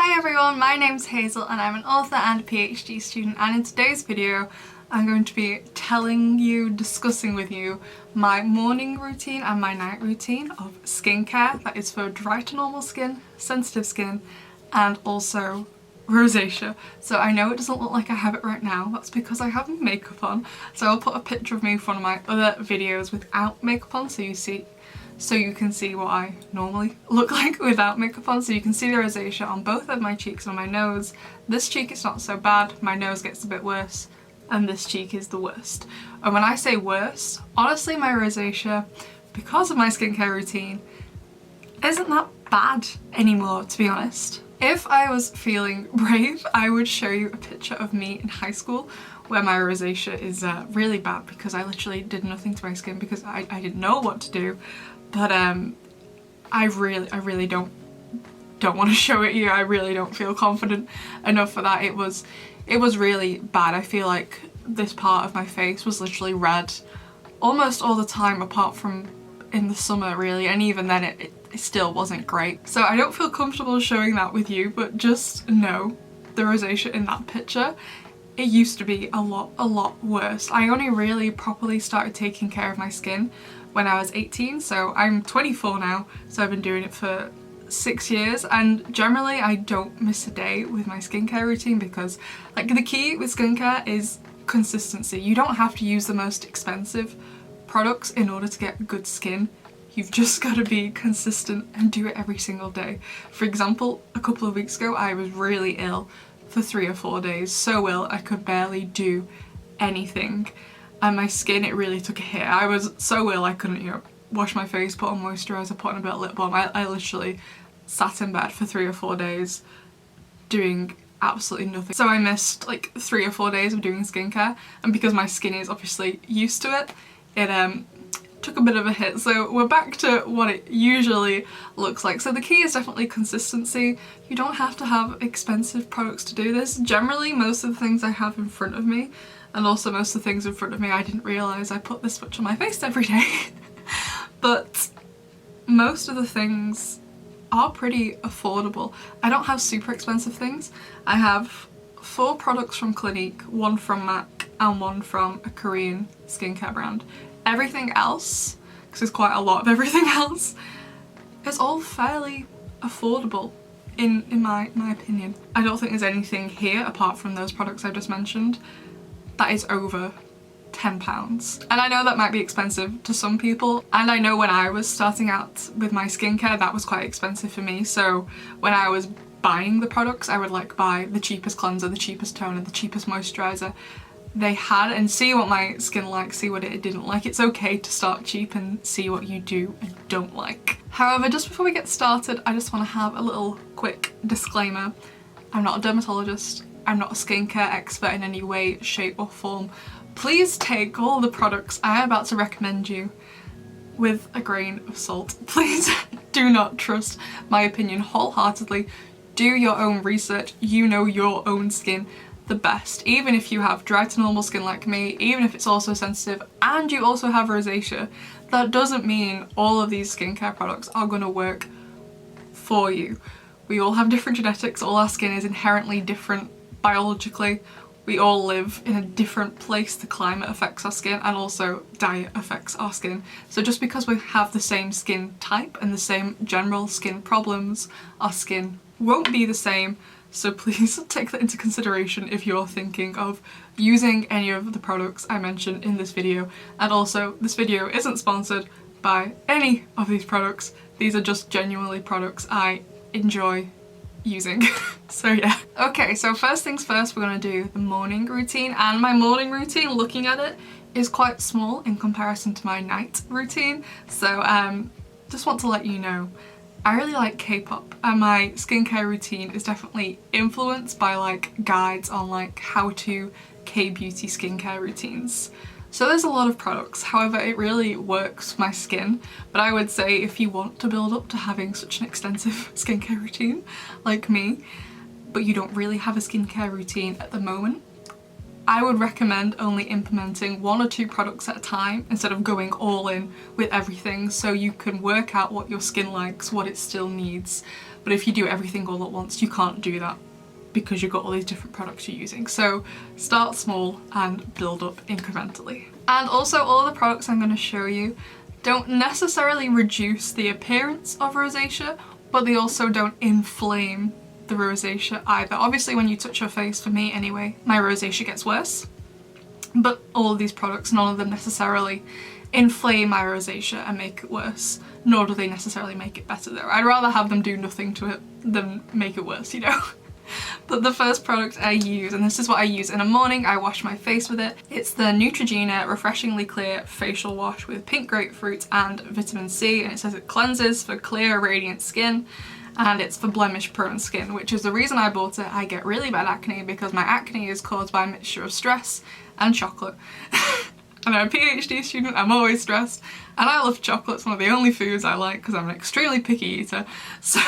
Hi everyone, my name's Hazel and I'm an author and a PhD student, and in today's video I'm going to be discussing with you my morning routine and my night routine of skincare that is for dry to normal skin, sensitive skin, and also rosacea. So I know it doesn't look like I have it right now, that's because I have makeup on. So I'll put a picture of me from one of my other videos without makeup on so you can see what I normally look like without makeup on. So you can see the rosacea on both of my cheeks and my nose. This cheek is not so bad, my nose gets a bit worse, and this cheek is the worst. And when I say worst, honestly my rosacea, because of my skincare routine, isn't that bad anymore, to be honest. If I was feeling brave, I would show you a picture of me in high school where my rosacea is really bad because I literally did nothing to my skin because I didn't know what to do. But I really don't want to show it you. I really don't feel confident enough for that. It was really bad. I feel like this part of my face was literally red almost all the time apart from in the summer really, and even then it still wasn't great. So I don't feel comfortable showing that with you, but just know the rosacea in that picture, it used to be a lot worse. I only really properly started taking care of my skin when I was 18, so I'm 24 now, so I've been doing it for 6 years, and generally I don't miss a day with my skincare routine because like the key with skincare is consistency. You don't have to use the most expensive products in order to get good skin. You've just got to be consistent and do it every single day. For example, a couple of weeks ago I was really ill for 3 or 4 days, so ill I could barely do anything, and my skin, it really took a hit. I was so ill I couldn't, wash my face, put on moisturiser, put on a bit of lip balm. I literally sat in bed for 3 or 4 days doing absolutely nothing. So I missed like 3 or 4 days of doing skincare, and because my skin is obviously used to it, it took a bit of a hit. So we're back to what it usually looks like. So the key is definitely consistency. You don't have to have expensive products to do this. Generally most of the things I have in front of me, and also most of the things in front of me I didn't realise I put this much on my face every day. But most of the things are pretty affordable. I don't have super expensive things. I have 4 products from Clinique, 1 from MAC and 1 from a Korean skincare brand. Everything else, because there's quite a lot of everything else, is all fairly affordable in my opinion. I don't think there's anything here apart from those products I just mentioned that is over £10. And I know that might be expensive to some people, and I know when I was starting out with my skincare that was quite expensive for me. So when I was buying the products I would like buy the cheapest cleanser, the cheapest toner, the cheapest moisturiser they had, and see what my skin liked, see what it didn't like. It's okay to start cheap and see what you do and don't like. However, just before we get started, I just want to have a little quick disclaimer. I'm not a dermatologist, I'm not a skincare expert in any way, shape or form. Please take all the products I am about to recommend you with a grain of salt. Please do not trust my opinion wholeheartedly. Do your own research. You know your own skin the best. Even if you have dry to normal skin like me, even if it's also sensitive and you also have rosacea, that doesn't mean all of these skincare products are going to work for you. We all have different genetics, all our skin is inherently different biologically. We all live in a different place. The climate affects our skin, and also diet affects our skin. So just because we have the same skin type and the same general skin problems, our skin won't be the same. So please take that into consideration if you're thinking of using any of the products I mentioned in this video. And also, this video isn't sponsored by any of these products. These are just genuinely products I enjoy using. So yeah. Okay, so first things first, we're gonna do the morning routine, and my morning routine, looking at it, is quite small in comparison to my night routine. So just want to let you know, I really like K-pop, and my skincare routine is definitely influenced by like guides on like how to K-beauty skincare routines. So there's a lot of products, however it really works for my skin, but I would say if you want to build up to having such an extensive skincare routine like me, but you don't really have a skincare routine at the moment, I would recommend only implementing 1 or 2 products at a time instead of going all in with everything, so you can work out what your skin likes, what it still needs. but if you do everything all at once, you can't do that because you've got all these different products you're using. So start small and build up incrementally. And also, all the products I'm going to show you don't necessarily reduce the appearance of rosacea, but they also don't inflame the rosacea either. Obviously when you touch your face, for me anyway, my rosacea gets worse, but all of these products, none of them necessarily inflame my rosacea and make it worse, nor do they necessarily make it better though. I'd rather have them do nothing to it than make it worse, you know? But the first product I use, and this is what I use in the morning, I wash my face with it. It's the Neutrogena Refreshingly Clear Facial Wash with pink grapefruit and vitamin C, and it says it cleanses for clear, radiant skin, and it's for blemish prone skin, which is the reason I bought it. I get really bad acne because my acne is caused by a mixture of stress and chocolate. And I'm a PhD student, I'm always stressed, and I love chocolate. It's one of the only foods I like because I'm an extremely picky eater. So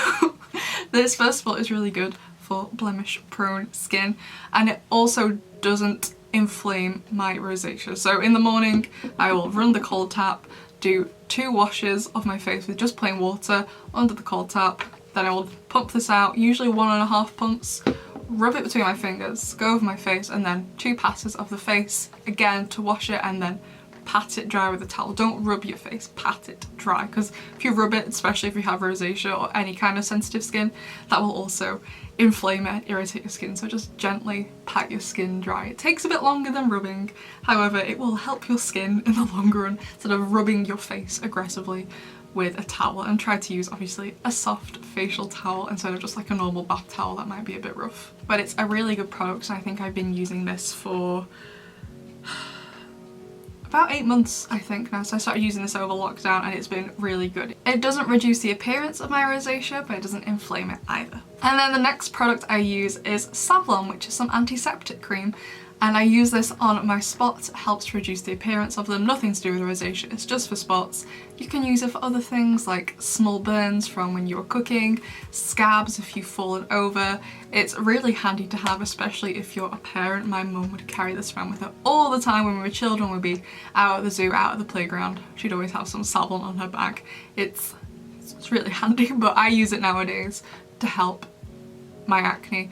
this, first of all, is really good for blemish prone skin, and it also doesn't inflame my rosacea. So in the morning I will run the cold tap, do 2 washes of my face with just plain water under the cold tap, then I will pump this out, usually 1.5 pumps, rub it between my fingers, go over my face, and then 2 passes of the face again to wash it, and then pat it dry with a towel. Don't rub your face, pat it dry, because if you rub it, especially if you have rosacea or any kind of sensitive skin, that will also inflame it, irritate your skin. So just gently pat your skin dry. It takes a bit longer than rubbing, however it will help your skin in the long run, instead of rubbing your face aggressively with a towel. And try to use obviously a soft facial towel instead of just like a normal bath towel, that might be a bit rough. But it's a really good product, and I think I've been using this for about 8 months I think now. So I started using this over lockdown and it's been really good. It doesn't reduce the appearance of my rosacea, but it doesn't inflame it either. And then the next product I use is Savlon, which is some antiseptic cream, and I use this on my spots. It helps reduce the appearance of them. Nothing to do with rosacea, it's just for spots. You can use it for other things like small burns from when you were cooking, scabs if you've fallen over. It's really handy to have, especially if you're a parent. My mum would carry this around with her all the time when we were children. We'd be out at the zoo, out at the playground. She'd always have some Savlon on her bag. It's really handy, but I use it nowadays to help my acne.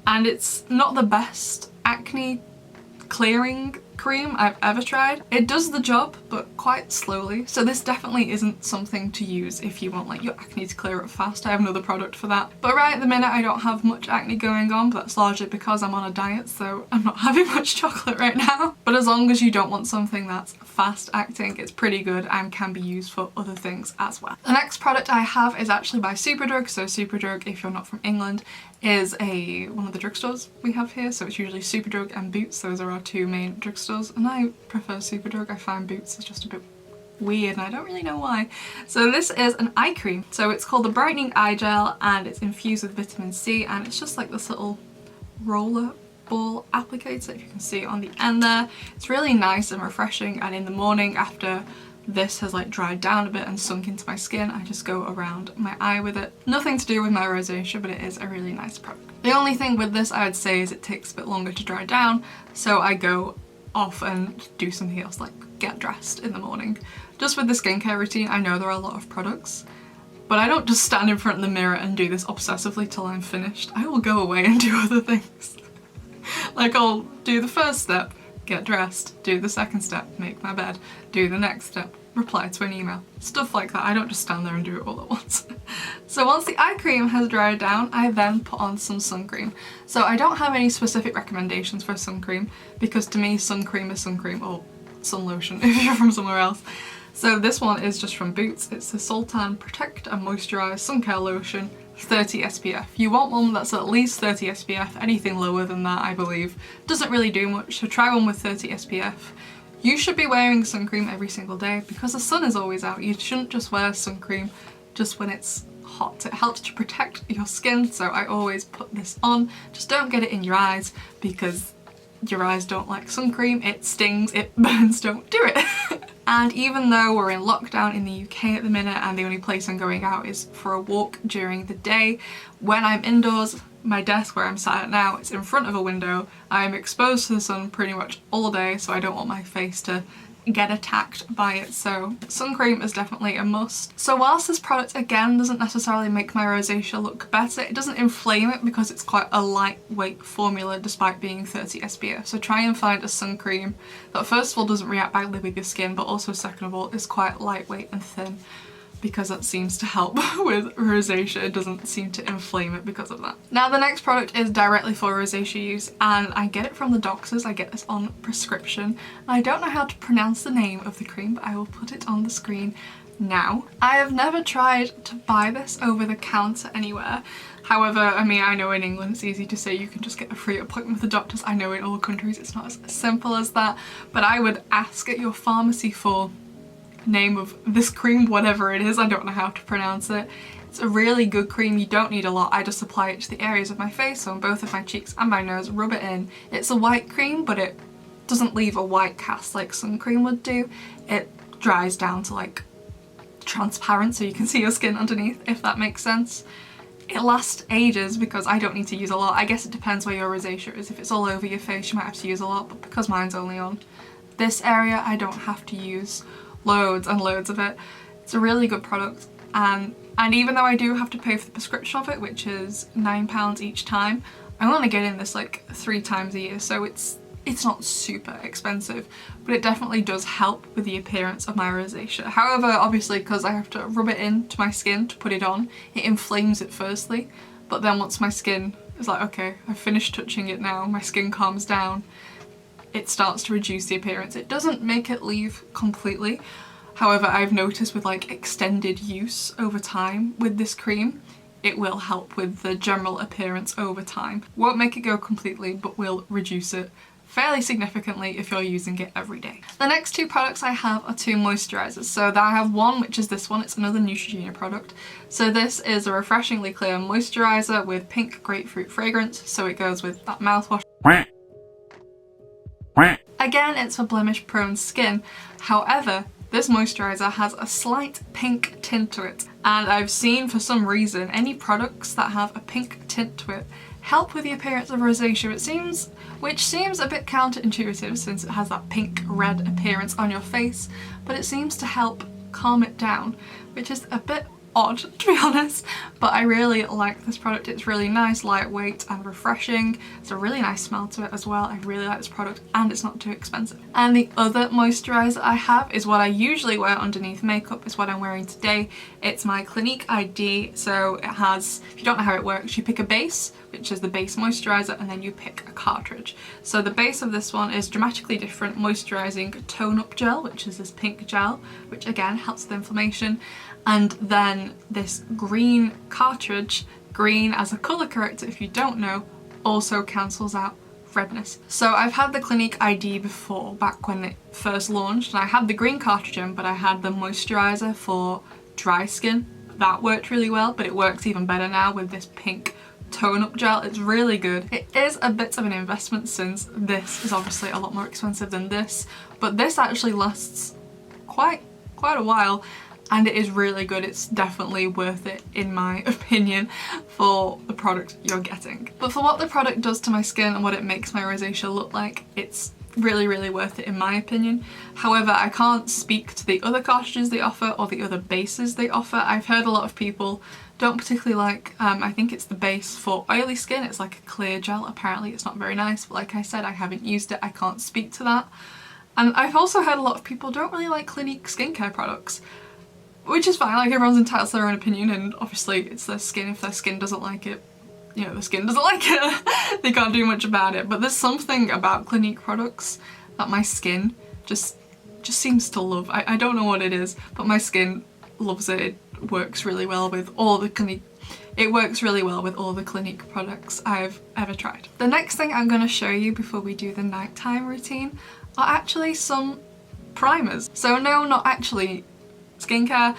And it's not the best acne clearing cream I've ever tried. It does the job, but quite slowly. So this definitely isn't something to use if you want like your acne to clear up fast. I have another product for that. But right at the minute I don't have much acne going on, but that's largely because I'm on a diet, so I'm not having much chocolate right now. But as long as you don't want something that's fast acting, it's pretty good and can be used for other things as well. The next product I have is actually by Superdrug. So Superdrug, if you're not from England, is one of the drugstores we have here. So it's usually Superdrug and Boots. Those are our 2 main drugstores, and I prefer Superdrug. I find Boots is just a bit weird and I don't really know why. So this is an eye cream. So it's called the Brightening Eye Gel, and it's infused with vitamin C, and it's just like this little roller ball applicator, if you can see it on the end there. It's really nice and refreshing, and in the morning after this has like dried down a bit and sunk into my skin, I just go around my eye with it. Nothing to do with my rosacea, but it is a really nice product. The only thing with this I would say is it takes a bit longer to dry down, so I go off and do something else like get dressed in the morning. Just with the skincare routine, I know there are a lot of products, but I don't just stand in front of the mirror and do this obsessively till I'm finished. I will go away and do other things. Like I'll do the first step, get dressed, do the second step, make my bed, do the next step, reply to an email. Stuff like that. I don't just stand there and do it all at once. So once the eye cream has dried down, I then put on some sun cream. So I don't have any specific recommendations for sun cream, because to me sun cream is sun cream, or sun lotion if you're from somewhere else. So this one is just from Boots. It's the Sultan Protect and Moisturise Sun Care Lotion, 30 SPF. You want one that's at least 30 SPF. Anything lower than that, I believe, doesn't really do much, so try one with 30 SPF. You should be wearing sun cream every single day because the sun is always out. You shouldn't just wear sun cream just when it's hot. It helps to protect your skin, so I always put this on. Just don't get it in your eyes because your eyes don't like sun cream. It stings, it burns, don't do it. And even though we're in lockdown in the UK at the minute and the only place I'm going out is for a walk during the day, when I'm indoors, my desk where I'm sat at now, it's in front of a window. I'm exposed to the sun pretty much all day, so I don't want my face to get attacked by it, so sun cream is definitely a must. So whilst this product again doesn't necessarily make my rosacea look better, it doesn't inflame it because it's quite a lightweight formula despite being 30 SPF. So try and find a sun cream that first of all doesn't react badly with your skin, but also second of all is quite lightweight and thin, because that seems to help with rosacea. It doesn't seem to inflame it because of that. Now the next product is directly for rosacea use, and I get it from the doctors. I get this on prescription. I don't know how to pronounce the name of the cream, but I will put it on the screen now. I have never tried to buy this over the counter anywhere. However, I mean, I know in England it's easy to say you can just get a free appointment with the doctors. I know in all countries it's not as simple as that, but I would ask at your pharmacy for name of this cream, whatever it is. I don't know how to pronounce it. It's a really good cream. You don't need a lot. I just apply it to the areas of my face, so on both of my cheeks and my nose, rub it in. It's a white cream, but it doesn't leave a white cast like sun cream would do. It dries down to like transparent so you can see your skin underneath, if that makes sense. It lasts ages because I don't need to use a lot. I guess it depends where your rosacea is. If it's all over your face you might have to use a lot, but because mine's only on this area I don't have to use loads and loads of it. It's a really good product, and even though I do have to pay for the prescription of it, which is £9 each time, I'm only getting this like 3 times a year, so it's not super expensive, but it definitely does help with the appearance of my rosacea. However, obviously because I have to rub it into my skin to put it on, it inflames it firstly, but then once my skin is like, okay, I've finished touching it now, my skin calms down, it starts to reduce the appearance. It doesn't make it leave completely. However, I've noticed with like extended use over time with this cream, it will help with the general appearance over time. Won't make it go completely, but will reduce it fairly significantly if you're using it every day. The next 2 products I have are 2 moisturizers. So I have one, which is this one. It's another Neutrogena product. So this is a refreshingly clear moisturizer with pink grapefruit fragrance, so it goes with that mouthwash. Again, it's for blemish prone skin. However, this moisturiser has a slight pink tint to it, and I've seen for some reason any products that have a pink tint to it help with the appearance of rosacea, which seems a bit counterintuitive since it has that pink red appearance on your face, but it seems to help calm it down, which is a bit odd to be honest, but I really like this product. It's really nice, lightweight and refreshing. It's a really nice smell to it as well. I really like this product, and it's not too expensive. And the other moisturiser I have is what I usually wear underneath makeup. It's what I'm wearing today. It's my Clinique ID. So it has, if you don't know how it works, you pick a base, which is the base moisturiser, and then you pick a cartridge. So the base of this one is Dramatically Different Moisturising Tone Up Gel, which is this pink gel, which again helps with inflammation. And then this green cartridge, green as a colour corrector if you don't know, also cancels out redness. So I've had the Clinique ID before, back when it first launched, and I had the green cartridge in, but I had the moisturiser for dry skin. That worked really well, but it works even better now with this pink tone up gel. It's really good. It is a bit of an investment since this is obviously a lot more expensive than this, but this actually lasts quite a while. And it is really good. It's definitely worth it in my opinion for the product you're getting. But for what the product does to my skin and what it makes my rosacea look like, it's really worth it in my opinion. However, I can't speak to the other cartridges they offer or the other bases they offer. I've heard a lot of people don't particularly like, I think it's the base for oily skin. It's like a clear gel. Apparently it's not very nice, but like I said, I haven't used it. I can't speak to that. And I've also heard a lot of people don't really like Clinique skincare products. Which is fine, like everyone's entitled to their own opinion, and obviously it's their skin. If their skin doesn't like it, you know, the skin doesn't like it. They can't do much about it. But there's something about Clinique products that my skin just seems to love. I don't know what it is, but my skin loves it. It works really well with all the Clinique. It works really well with all the Clinique products I've ever tried. The next thing I'm going to show you before we do the nighttime routine are actually some primers. So no, not actually skincare.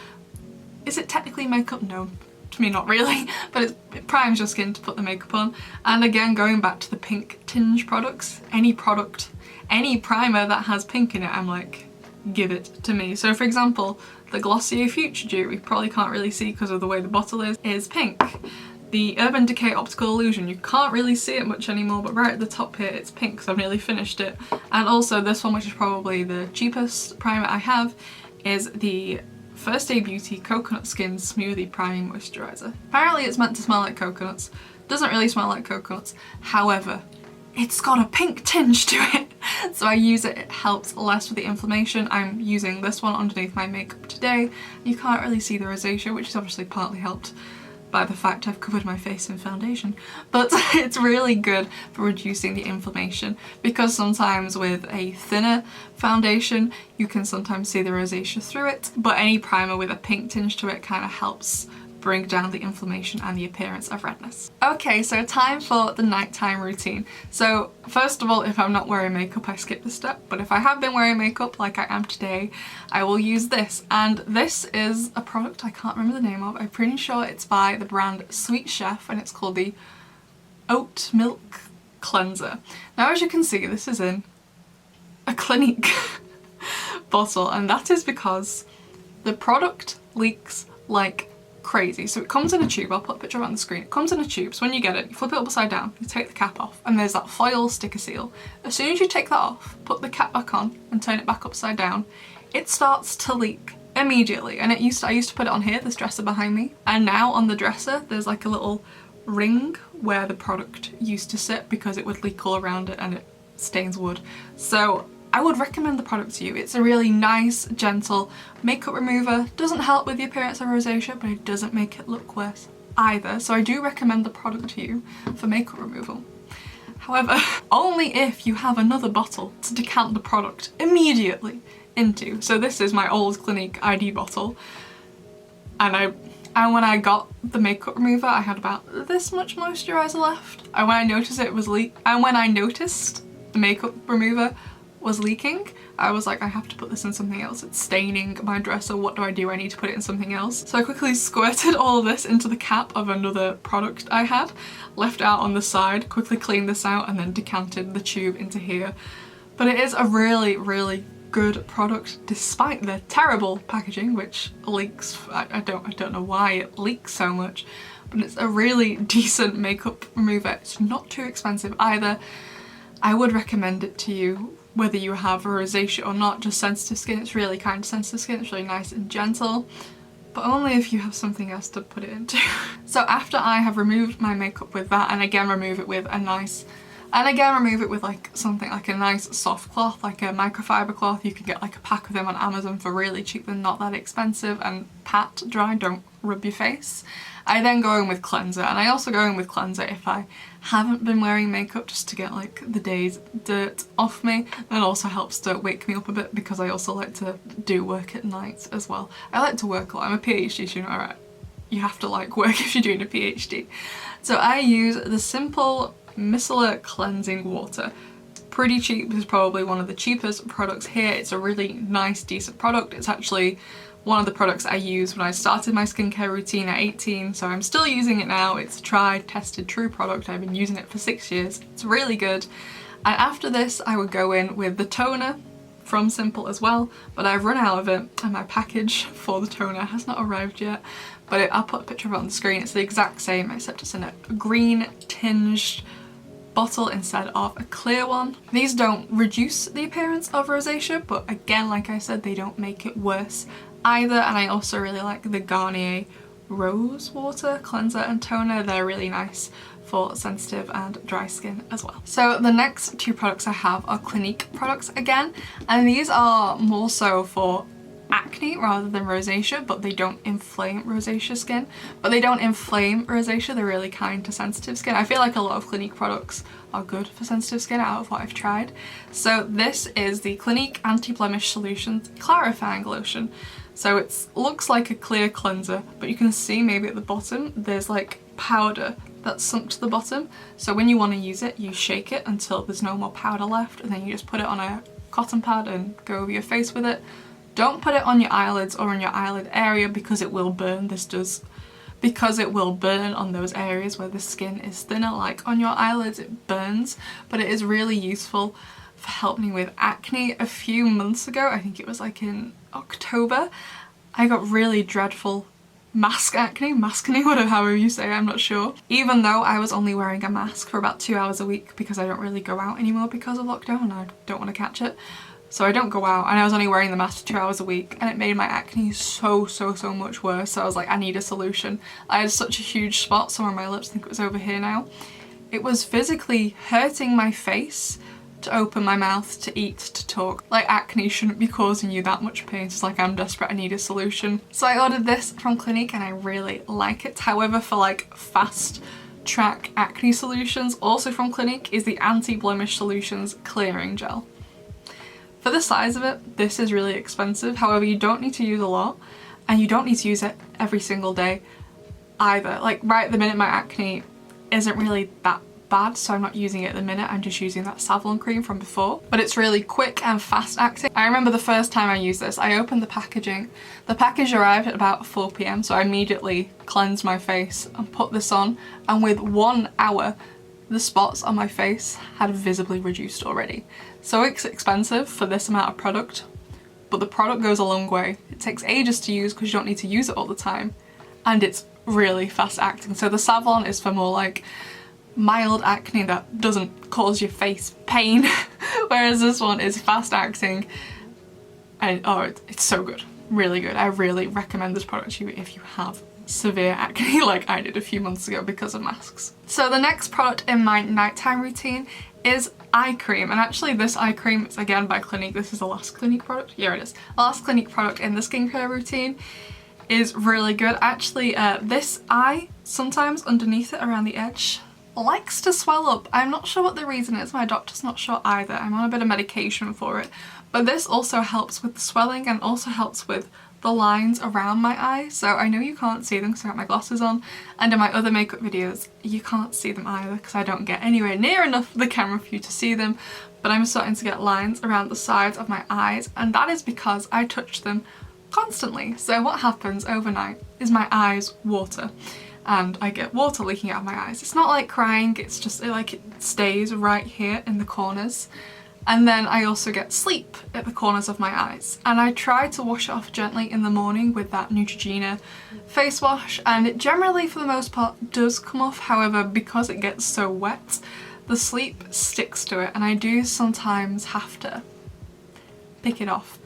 Is it technically makeup? No, to me not really, but it primes your skin to put the makeup on. And again, going back to the pink tinge products, any product, any primer that has pink in it, I'm like, give it to me. So for example, the Glossier Future Dew, we probably can't really see because of the way the bottle is pink. the Urban Decay Optical Illusion. You can't really see it much anymore, but right at the top here it's pink, so I've nearly finished it. And also this one, which is probably the cheapest primer I have, is the First Aid Beauty Coconut Skin Smoothie Priming Moisturiser. Apparently it's meant to smell like coconuts. Doesn't really smell like coconuts. However, it's got a pink tinge to it. So I use it, it helps less with the inflammation. I'm using this one underneath my makeup today. You can't really see the rosacea, which is obviously partly helped by the fact I've covered my face in foundation, but it's really good for reducing the inflammation, because sometimes with a thinner foundation you can sometimes see the rosacea through it, but any primer with a pink tinge to it kind of helps bring down the inflammation and the appearance of redness. Okay, so time for the nighttime routine. So first of all, if I'm not wearing makeup, I skip this step, but if I have been wearing makeup like I am today, I will use this. And this is a product I can't remember the name of. I'm pretty sure it's by the brand Sweet Chef, and it's called the Oat Milk Cleanser. Now, as you can see, this is in a Clinique bottle, and that is because the product leaks like crazy. So it comes in a tube. I'll put a picture of it on the screen. It comes in a tube, so when you get it, you flip it upside down, you take the cap off, and there's that foil sticker seal. As soon as you take that off, put the cap back on and turn it back upside down, it starts to leak immediately. And I used to put it on here, this dresser behind me, and now on the dresser there's like a little ring where the product used to sit because it would leak all around it and it stains wood. So I would recommend the product to you. It's a really nice, gentle makeup remover. Doesn't help with the appearance of rosacea, but it doesn't make it look worse either. So I do recommend the product to you for makeup removal. However, only if you have another bottle to decant the product immediately into. So this is my old Clinique ID bottle, and when I got the makeup remover, I had about this much moisturiser left. And when I noticed the makeup remover was leaking, I was like, I have to put this in something else. It's staining my dresser. What do? I need to put it in something else. So I quickly squirted all of this into the cap of another product I had left out on the side, quickly cleaned this out, and then decanted the tube into here. But it is a really, really good product despite the terrible packaging, which leaks. I don't know why it leaks so much, but it's a really decent makeup remover. It's not too expensive either. I would recommend it to you whether you have a rosacea or not. Just sensitive skin, it's really kind of sensitive skin, it's really nice and gentle, but only if you have something else to put it into. So after I have removed my makeup with that, and again remove it with like something like a nice soft cloth, like a microfiber cloth. You can get like a pack of them on Amazon for really cheap. They're not that expensive, and pat dry, don't rub your face. I then go in with cleanser, and I also go in with cleanser if I haven't been wearing makeup, just to get like the day's dirt off me. And it also helps to wake me up a bit because I also like to do work at night as well. I like to work a lot. I'm a PhD student, alright. You have to like work if you're doing a PhD. So I use the Simple Micellar Cleansing Water. Pretty cheap. This is probably one of the cheapest products here. It's a really nice, decent product. It's actually one of the products I used when I started my skincare routine at 18, so I'm still using it now. It's a tried, tested, true product. I've been using it for 6 years. It's really good. And after this, I would go in with the toner from Simple as well, but I've run out of it, and my package for the toner has not arrived yet. But I'll put a picture of it on the screen. It's the exact same, except it's in a green tinged bottle instead of a clear one. These don't reduce the appearance of rosacea, but again, like I said, they don't make it worse either. And I also really like the Garnier Rose Water Cleanser and Toner. They're really nice for sensitive and dry skin as well. So the next two products I have are Clinique products again, and these are more so for acne rather than rosacea, but they don't inflame rosacea skin. But they don't inflame rosacea, they're really kind to sensitive skin. I feel like a lot of Clinique products are good for sensitive skin out of what I've tried. So this is the Clinique Anti-Blemish Solutions Clarifying Lotion. So it looks like a clear cleanser, but you can see maybe at the bottom there's like powder that's sunk to the bottom. So when you want to use it, you shake it until there's no more powder left, and then you just put it on a cotton pad and go over your face with it. Don't put it on your eyelids or in your eyelid area because it will burn. Because it will burn on those areas where the skin is thinner, like on your eyelids it burns. But it is really useful for helping with acne. A few months ago, I think it was like in October, I got really dreadful mask acne, maskne, whatever, however you say it, I'm not sure. Even though I was only wearing a mask for about 2 hours a week because I don't really go out anymore because of lockdown and I don't want to catch it. So I don't go out, and I was only wearing the mask 2 hours a week, and it made my acne so much worse. So I was like, I need a solution. I had such a huge spot somewhere on my lips, I think it was over here now. It was physically hurting my face to open my mouth, to eat, to talk. Like, acne shouldn't be causing you that much pain. It's like, I'm desperate, I need a solution. So I ordered this from Clinique and I really like it. However, for like fast track acne solutions, also from Clinique, is the Anti-Blemish Solutions Clearing Gel. For the size of it, this is really expensive. However, you don't need to use a lot, and you don't need to use it every single day either. Like, right at the minute, my acne isn't really that bad, so I'm not using it at the minute. I'm just using that Savlon cream from before, but it's really quick and fast acting. I remember the first time I used this, I opened the packaging. The package arrived at about 4 p.m, so I immediately cleansed my face and put this on, and with 1 hour the spots on my face had visibly reduced already. So it's expensive for this amount of product, but the product goes a long way. It takes ages to use because you don't need to use it all the time, and it's really fast acting. So the Savlon is for more like mild acne that doesn't cause your face pain, whereas this one is fast acting, and oh, it's so good, really good. I really recommend this product to you if you have severe acne like I did a few months ago because of masks. So the next product in my nighttime routine is eye cream, and actually this eye cream is again by Clinique. This is the last Clinique product. Yeah, it is. The last Clinique product in the skincare routine is really good. Actually, this eye, sometimes underneath it around the edge, likes to swell up. I'm not sure what the reason is. My doctor's not sure either. I'm on a bit of medication for it. But this also helps with the swelling and also helps with the lines around my eyes. So I know you can't see them because I got my glasses on, and in my other makeup videos you can't see them either because I don't get anywhere near enough of the camera for you to see them, but I'm starting to get lines around the sides of my eyes, and that is because I touch them constantly. So what happens overnight is my eyes water, and I get water leaking out of my eyes. It's not like crying, it's just like it stays right here in the corners. And then I also get sleep at the corners of my eyes. And I try to wash it off gently in the morning with that Neutrogena face wash, and it generally, for the most part, does come off. However, because it gets so wet, the sleep sticks to it, and I do sometimes have to pick it off.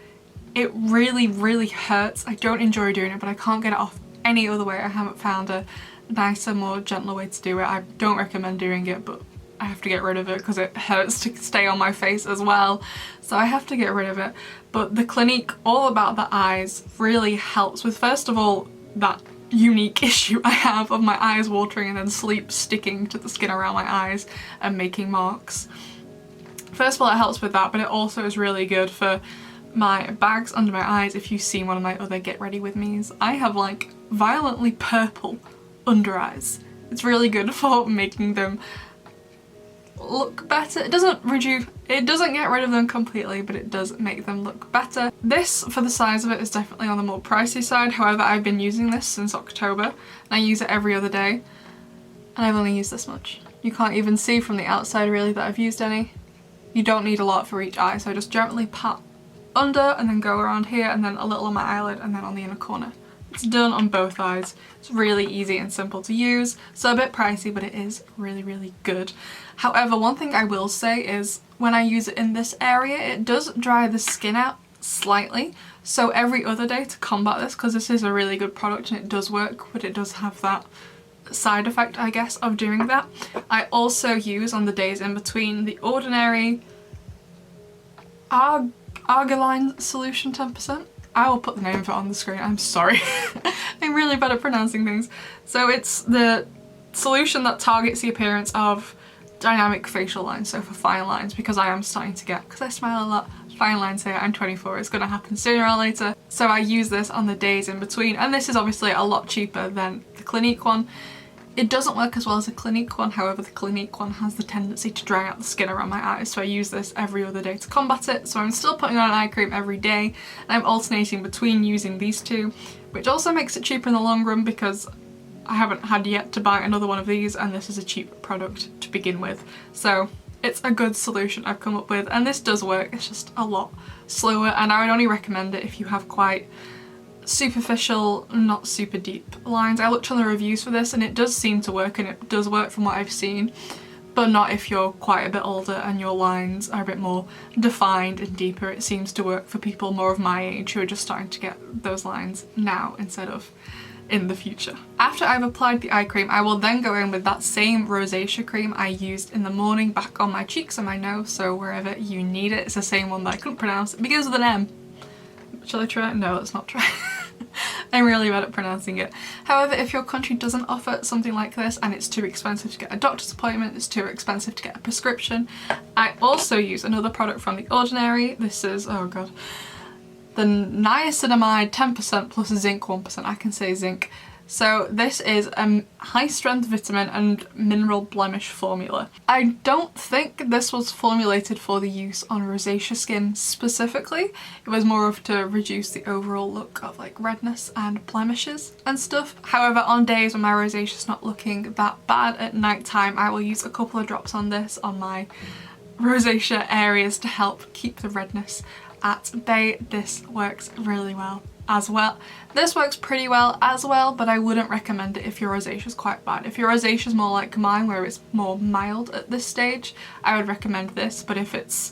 It really hurts. I don't enjoy doing it, but I can't get it off any other way. I haven't found a nicer, more gentler way to do it. I don't recommend doing it, but I have to get rid of it because it hurts to stay on my face as well, so I have to get rid of it. But the Clinique All About the Eyes really helps with, first of all, that unique issue I have of my eyes watering and then sleep sticking to the skin around my eyes and making marks. First of all, it helps with that, but it also is really good for my bags under my eyes. If you've seen one of my other Get Ready With Me's, I have like violently purple under eyes. It's really good for making them look better. It doesn't get rid of them completely, but it does make them look better. This, for the size of it, is definitely on the more pricey side. However, I've been using this since October, and I use it every other day, and I've only used this much. You can't even see from the outside really that I've used any. You don't need a lot for each eye, so I just gently pat under and then go around here and then a little on my eyelid and then on the inner corner. It's done on both eyes. It's really easy and simple to use, so a bit pricey, but it is really good. However, one thing I will say is when I use it in this area, it does dry the skin out slightly. So every other day to combat this, because this is a really good product and it does work, but it does have that side effect, I guess, of doing that. I also use on the days in between the ordinary Argiline Solution 10%. I will put the name of it on the screen, I'm sorry. I'm really bad at pronouncing things. So it's the solution that targets the appearance of dynamic facial lines, so for fine lines, because I am starting to get, because I smile a lot, fine lines here. I'm 24, it's gonna happen sooner or later. So I use this on the days in between, and this is obviously a lot cheaper than the Clinique one. It doesn't work as well as the Clinique one, however the Clinique one has the tendency to dry out the skin around my eyes, so I use this every other day to combat it. So I'm still putting on an eye cream every day, and I'm alternating between using these two, which also makes it cheaper in the long run because I haven't had yet to buy another one of these, and this is a cheap product to begin with. So it's a good solution I've come up with, and this does work. It's just a lot slower, and I would only recommend it if you have quite superficial, not super deep lines. I looked on the reviews for this and it does seem to work, and it does work from what I've seen, but not if you're quite a bit older and your lines are a bit more defined and deeper. It seems to work for people more of my age who are just starting to get those lines now instead of in the future. After I've applied the eye cream, I will then go in with that same rosacea cream I used in the morning back on my cheeks and my nose, so wherever you need it. It's the same one that I couldn't pronounce. It begins with an M. Shall I try it? No, let's not try. I'm really bad at pronouncing it. However, if your country doesn't offer something like this and it's too expensive to get a doctor's appointment, it's too expensive to get a prescription, I also use another product from The Ordinary. This is, oh god, the niacinamide 10% plus zinc 1%. I can say zinc. So this is a high strength vitamin and mineral blemish formula. I don't think this was formulated for the use on rosacea skin specifically. It was more of to reduce the overall look of like redness and blemishes and stuff. However, on days when my rosacea is not looking that bad at night time, I will use a couple of drops on this on my rosacea areas to help keep the redness at bay. This works really well as well. This works pretty well as well, but I wouldn't recommend it if your rosacea is quite bad. If your rosacea is more like mine, where it's more mild at this stage, I would recommend this. But if it's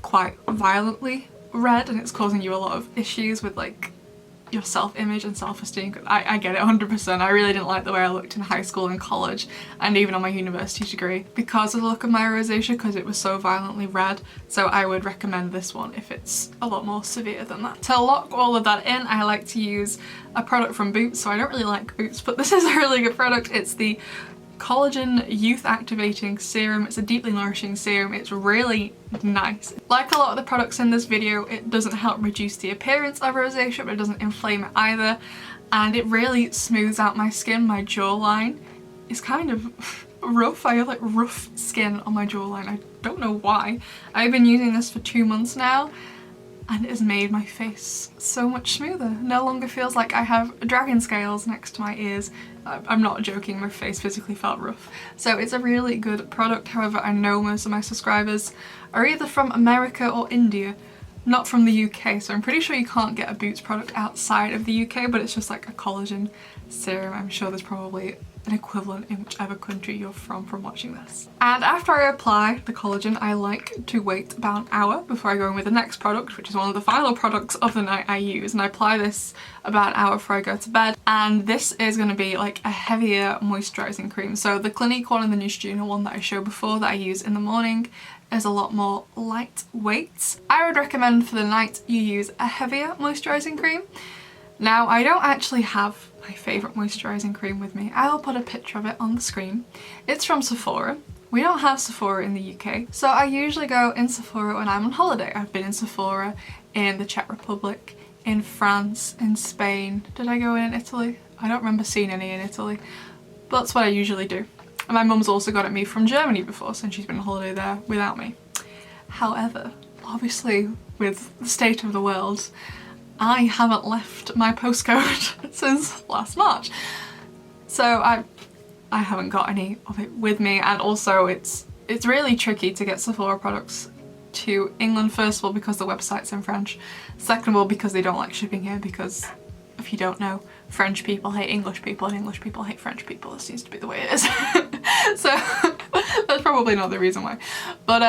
quite violently red and it's causing you a lot of issues with like your self-image and self-esteem, I get it 100%. I really didn't like the way I looked in high school and college and even on my university degree because of the look of my rosacea, because it was so violently red. So I would recommend this one if it's a lot more severe than that. To lock all of that in, I like to use a product from Boots. So I don't really like Boots, but this is a really good product. It's the Collagen Youth Activating Serum. It's a deeply nourishing serum. It's really nice. Like a lot of the products in this video, it doesn't help reduce the appearance of rosacea, but it doesn't inflame it either. And it really smooths out my skin. My jawline is kind of rough. I have like rough skin on my jawline. I don't know why. I've been using this for 2 months now, and it has made my face so much smoother. No longer feels like I have dragon scales next to my ears. I'm not joking, my face physically felt rough. So it's a really good product. However, I know most of my subscribers are either from America or India, not from the UK. So I'm pretty sure you can't get a Boots product outside of the UK, but it's just like a collagen serum. I'm sure there's probably an equivalent in whichever country you're from watching this. And after I apply the collagen, I like to wait about an hour before I go in with the next product, which is one of the final products of the night I use. And I apply this about an hour before I go to bed. And this is going to be like a heavier moisturising cream. So the Clinique one and the Neutrogena one that I showed before that I use in the morning is a lot more lightweight. I would recommend for the night you use a heavier moisturising cream. Now, I don't actually have my favourite moisturising cream with me. I'll put a picture of it on the screen. It's from Sephora. We don't have Sephora in the UK, so I usually go in Sephora when I'm on holiday. I've been in Sephora in the Czech Republic, in France, in Spain. Did I go in Italy? I don't remember seeing any in Italy, but that's what I usually do. And my mum's also got at me from Germany before, since she's been on holiday there without me. However, obviously with the state of the world, I haven't left my postcode since last March. So I haven't got any of it with me, and also it's really tricky to get Sephora products to England, first of all because the website's in French, second of all because they don't like shipping here, because if you don't know, French people hate English people and English people hate French people. It seems to be the way it is. So that's probably not the reason why. But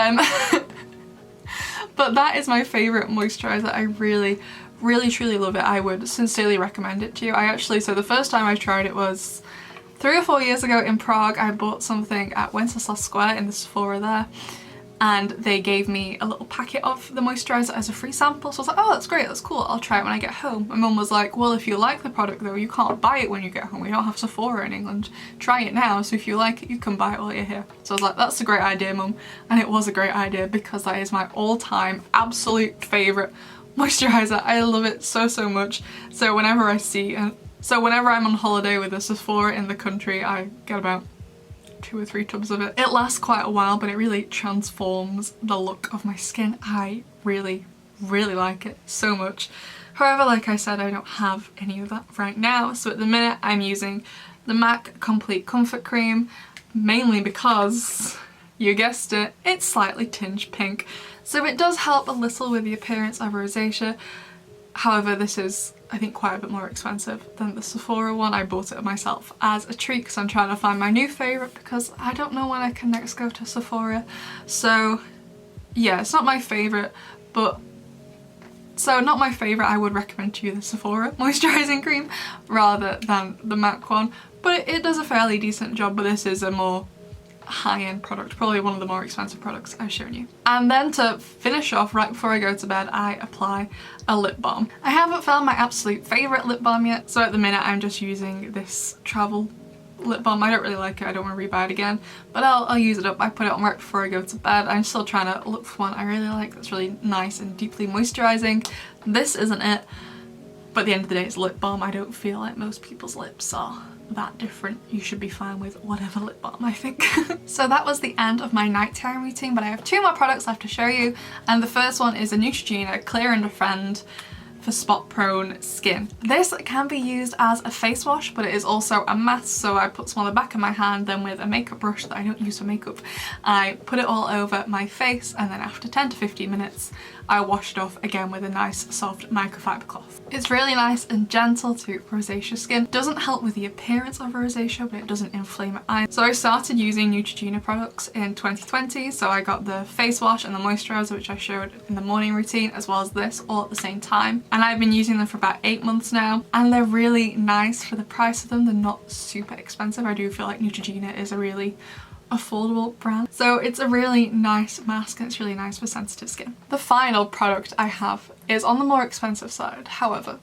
but that is my favourite moisturiser. I really truly love it. I would sincerely recommend it to you. So the first time I tried it was 3 or 4 years ago in Prague. I bought something at Wenceslas Square in the Sephora there, and they gave me a little packet of the moisturiser as a free sample. So I was like, oh, that's great, that's cool, I'll try it when I get home. My mum was like, well, if you like the product though, you can't buy it when you get home. We don't have Sephora in England. Try it now, so if you like it, you can buy it while you're here. So I was like, that's a great idea, Mum. And it was a great idea because that is my all-time absolute favourite moisturiser. I love it so much. So whenever I'm on holiday with a Sephora in the country, I get about 2 or 3 tubs of it. It lasts quite a while, but it really transforms the look of my skin. I really like it so much. However, like I said, I don't have any of that right now. So at the minute I'm using the MAC Complete Comfort Cream, mainly because, you guessed it, it's slightly tinged pink. So it does help a little with the appearance of rosacea. However, this is, I think, quite a bit more expensive than the Sephora one. I bought it myself as a treat because I'm trying to find my new favourite because I don't know when I can next go to Sephora. So yeah, it's not my favourite, but not my favourite. I would recommend to you the Sephora moisturising cream rather than the MAC one, but it does a fairly decent job. But this is a more high-end product, probably one of the more expensive products I've shown you. And then to finish off, right before I go to bed, I apply a lip balm. I haven't found my absolute favourite lip balm yet, so at the minute I'm just using this travel lip balm. I don't really like it, I don't want to rebuy it again, but I'll use it up. I put it on right before I go to bed. I'm still trying to look for one I really like that's really nice and deeply moisturising. This isn't it, but at the end of the day it's lip balm. I don't feel like most people's lips are that different. You should be fine with whatever lip balm, I think. So that was the end of my nighttime routine, but I have 2 more products left to show you, and the first one is a Neutrogena Clear and Defend for spot prone skin. This can be used as a face wash, but it is also a mask, so I put some on the back of my hand, then with a makeup brush that I don't use for makeup, I put it all over my face, and then after 10 to 15 minutes I wash it off again with a nice soft microfiber cloth. It's really nice and gentle to rosacea skin. Doesn't help with the appearance of rosacea, but it doesn't inflame your eyes. So I started using Neutrogena products in 2020, so I got the face wash and the moisturiser, which I showed in the morning routine, as well as this all at the same time. And I've been using them for about 8 months now, and they're really nice for the price of them. They're not super expensive. I do feel like Neutrogena is a really affordable brand. So it's a really nice mask and it's really nice for sensitive skin. The final product I have is on the more expensive side, however,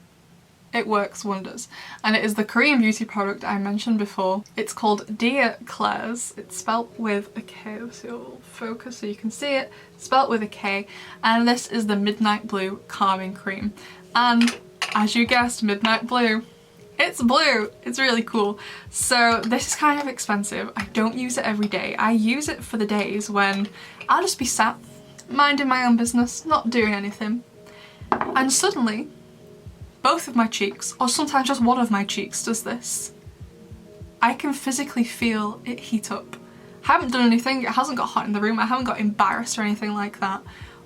it works wonders, and it is the Korean beauty product I mentioned before. It's called Dear Klairs. It's spelt with a K. Let's see, I'll focus so you can see it. It's spelt with a K, and this is the Midnight Blue Calming Cream. And as you guessed, Midnight Blue. It's blue. It's really cool. So this is kind of expensive. I don't use it every day. I use it for the days when I'll just be sat minding my own business, not doing anything, and suddenly both of my cheeks, or sometimes just one of my cheeks, does this. I can physically feel it heat up. I haven't done anything, it hasn't got hot in the room, I haven't got embarrassed or anything like that.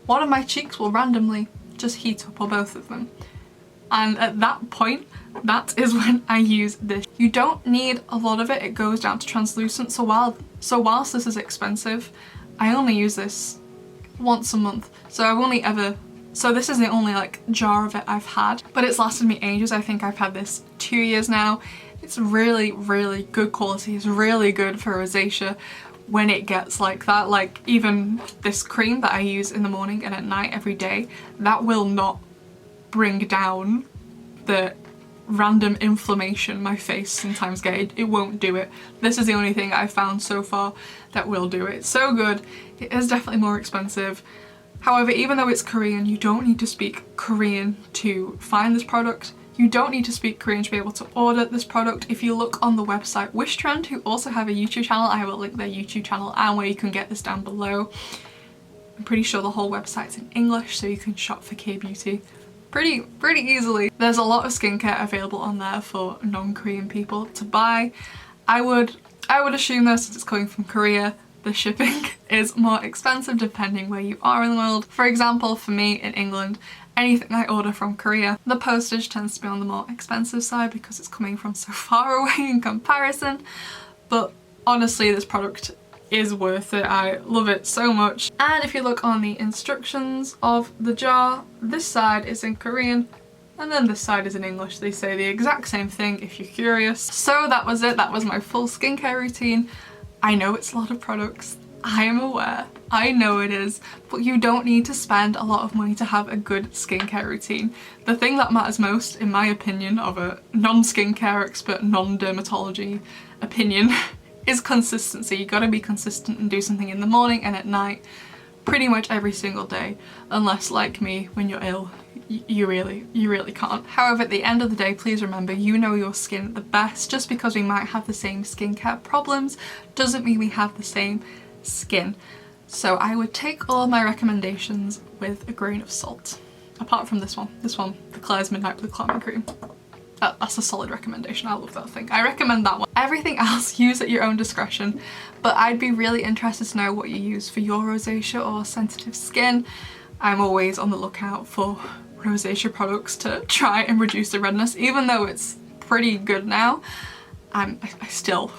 One of my cheeks will randomly just heat up, or both of them. And at that point, that is when I use this. You don't need a lot of it, it goes down to translucent, so whilst this is expensive, I only use this once a month. So this is the only like jar of it I've had, but it's lasted me ages. I think I've had this 2 years now. It's really, really good quality. It's really good for rosacea when it gets like that. Like even this cream that I use in the morning and at night every day, that will not bring down the random inflammation my face sometimes get. It won't do it. This is the only thing I've found so far that will do it. It's so good. It is definitely more expensive. However, even though it's Korean, you don't need to speak Korean to find this product. You don't need to speak Korean to be able to order this product. If you look on the website Wishtrend, who also have a YouTube channel, I will link their YouTube channel and where you can get this down below. I'm pretty sure the whole website's in English, so you can shop for K-beauty pretty easily. There's a lot of skincare available on there for non-Korean people to buy. I would assume though, since it's coming from Korea, the shipping is more expensive depending where you are in the world. For example, for me in England, anything I order from Korea, the postage tends to be on the more expensive side because it's coming from so far away in comparison. But honestly, this product is worth it. I love it so much. And if you look on the instructions of the jar, this side is in Korean and then this side is in English. They say the exact same thing if you're curious. So that was it. That was my full skincare routine. I know it's a lot of products. I am aware. I know it is. But you don't need to spend a lot of money to have a good skincare routine. The thing that matters most, in my opinion, of a non-skincare expert, non-dermatology opinion, is consistency. You gotta be consistent and do something in the morning and at night pretty much every single day, unless like me, when you're ill, you really can't. However, at the end of the day, please remember, you know your skin the best. Just because we might have the same skincare problems doesn't mean we have the same skin. So I would take all of my recommendations with a grain of salt. Apart from this one, the Klairs Midnight Blue Calming Cream. That's a solid recommendation. I love that thing. I recommend that one. Everything else, use at your own discretion, but I'd be really interested to know what you use for your rosacea or sensitive skin. I'm always on the lookout for rosacea products to try and reduce the redness, even though it's pretty good now. I still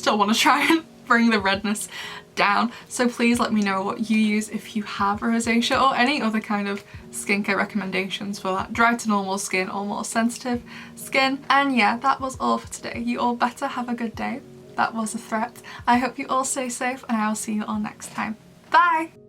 want to try and bring the redness down. So please let me know what you use if you have rosacea, or any other kind of skincare recommendations for that dry to normal skin or more sensitive skin. And yeah, that was all for today. You all better have a good day. That was a threat. I hope you all stay safe, and I will see you all next time. Bye!